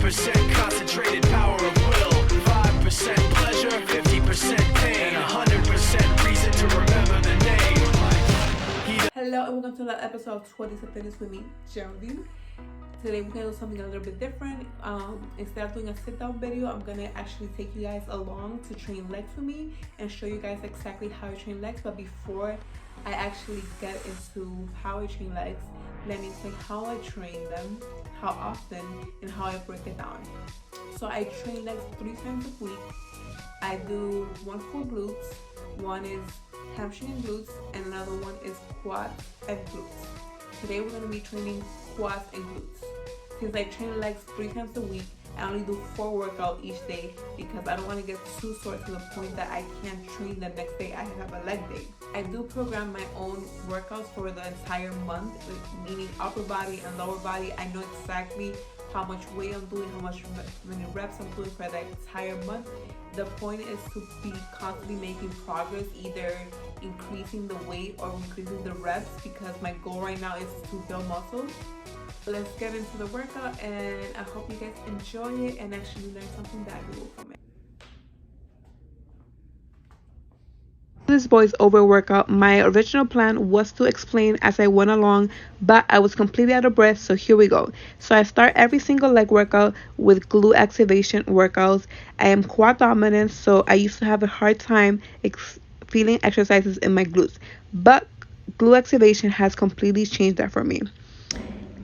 90% concentrated power of will, 5% pleasure, 50% pain, and 100% reason to remember the name. Hello and welcome to the episode of 20 to Fitness with me, Geraldine. Today we're gonna do something a little bit different. Instead of doing a sit-down video, I'm gonna actually take you guys along to train legs with me and show you guys exactly how I train legs. But before I actually get into how I train legs, let me say how I train them, how often, and how I break it down. So I train legs 3 times a week. I do one for glutes, one is hamstring and glutes, and another one is quads and glutes. Today we're going to be training quads and glutes. Since I train legs 3 times a week, I only do 4 workouts each day because I don't want to get too sore to the point that I can't train the next day I have a leg day. I do program my own workouts for the entire month, meaning upper body and lower body. I know exactly how much weight I'm doing, many reps I'm doing for the entire month. The point is to be constantly making progress, either increasing the weight or increasing the reps, because my goal right now is to build muscle. Let's get into the workout, and I hope you guys enjoy it and actually learn something valuable from it. This boy's over workout. My original plan was to explain as I went along, but I was completely out of breath, so here we go. So I start every single leg workout with glute activation workouts. I am quad dominant, so I used to have a hard time feeling exercises in my glutes, but glute activation has completely changed that for me.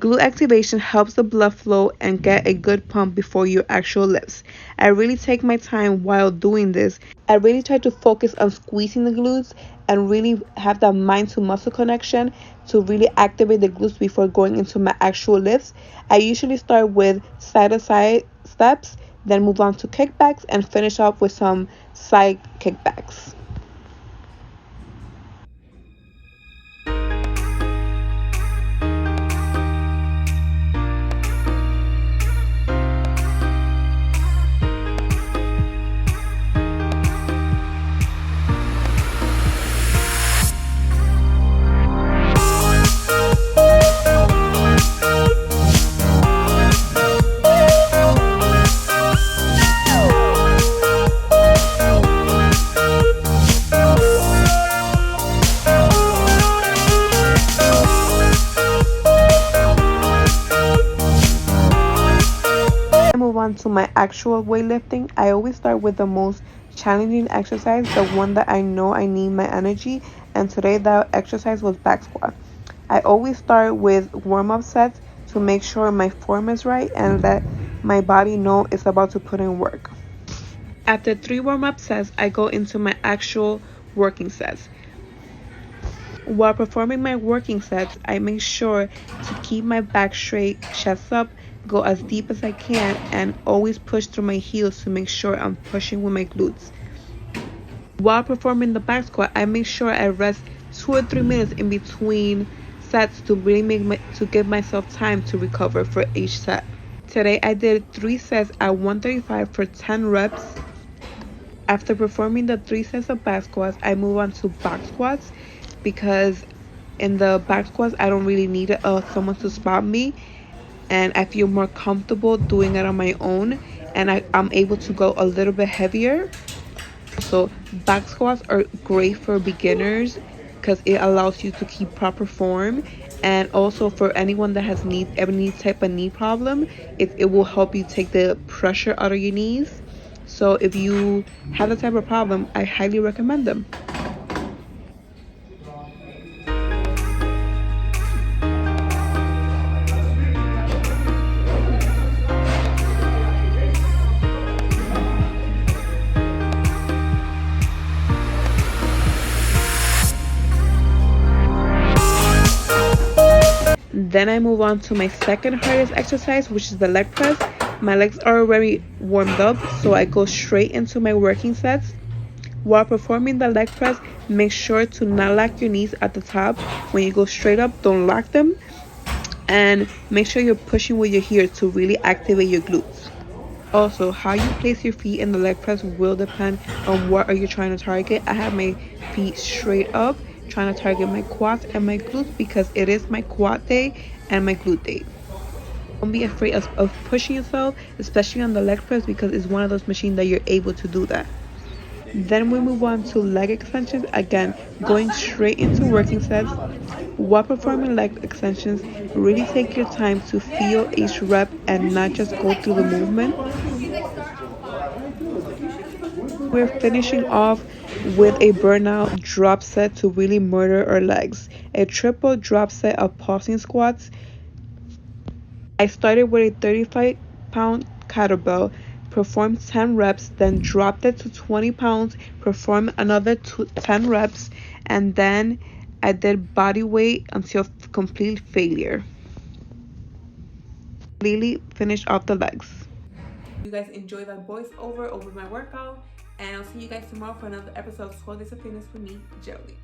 Glute activation helps the blood flow and get a good pump before your actual lifts. I really take my time while doing this. I really try to focus on squeezing the glutes and really have that mind to muscle connection to really activate the glutes before going into my actual lifts. I usually start with side to side steps, then move on to kickbacks and finish off with some side kickbacks. On to my actual weightlifting, I always start with the most challenging exercise, the one that I know I need my energy, and today that exercise was back squat. I always start with warm-up sets to make sure my form is right and that my body know it's about to put in work. After 3 warm-up sets, I go into my actual working sets. While performing my working sets, I make sure to keep my back straight, chest up, go as deep as I can, and always push through my heels to make sure I'm pushing with my glutes. While performing the back squat, I make sure I rest 2 or 3 minutes in between sets to really give myself time to recover for each set. Today I did 3 sets at 135 for 10 reps. After performing the 3 sets of back squats, I move on to back squats because in the back squats I don't really need someone to spot me, and I feel more comfortable doing it on my own, and I'm able to go a little bit heavier. So back squats are great for beginners because it allows you to keep proper form, and also for anyone that has any type of knee problem, it will help you take the pressure out of your knees. So if you have that type of problem, I highly recommend them. Then I move on to my second hardest exercise, which is the leg press. My legs are already warmed up, so I go straight into my working sets. While performing the leg press, make sure to not lock your knees at the top. When you go straight up, don't lock them. And make sure you're pushing with your heel to really activate your glutes. Also, how you place your feet in the leg press will depend on what are you trying to target. I have my feet straight up, trying to target my quads and my glutes because it is my quad day and my glute day. Don't be afraid of pushing yourself, especially on the leg press, because it's one of those machines that you're able to do that. Then we move on to leg extensions. Again, going straight into working sets. While performing leg extensions, really take your time to feel each rep and not just go through the movement. We're finishing off with a burnout drop set to really murder our legs. A triple drop set of pulsing squats. I started with a 35-pound kettlebell, performed 10 reps, then dropped it to 20 pounds, performed another 10 reps, and then I did body weight until complete failure. Completely finished off the legs. You guys enjoy that voiceover over my workout, and I'll see you guys tomorrow for another episode of 12 Days of Fitness with me, Joey.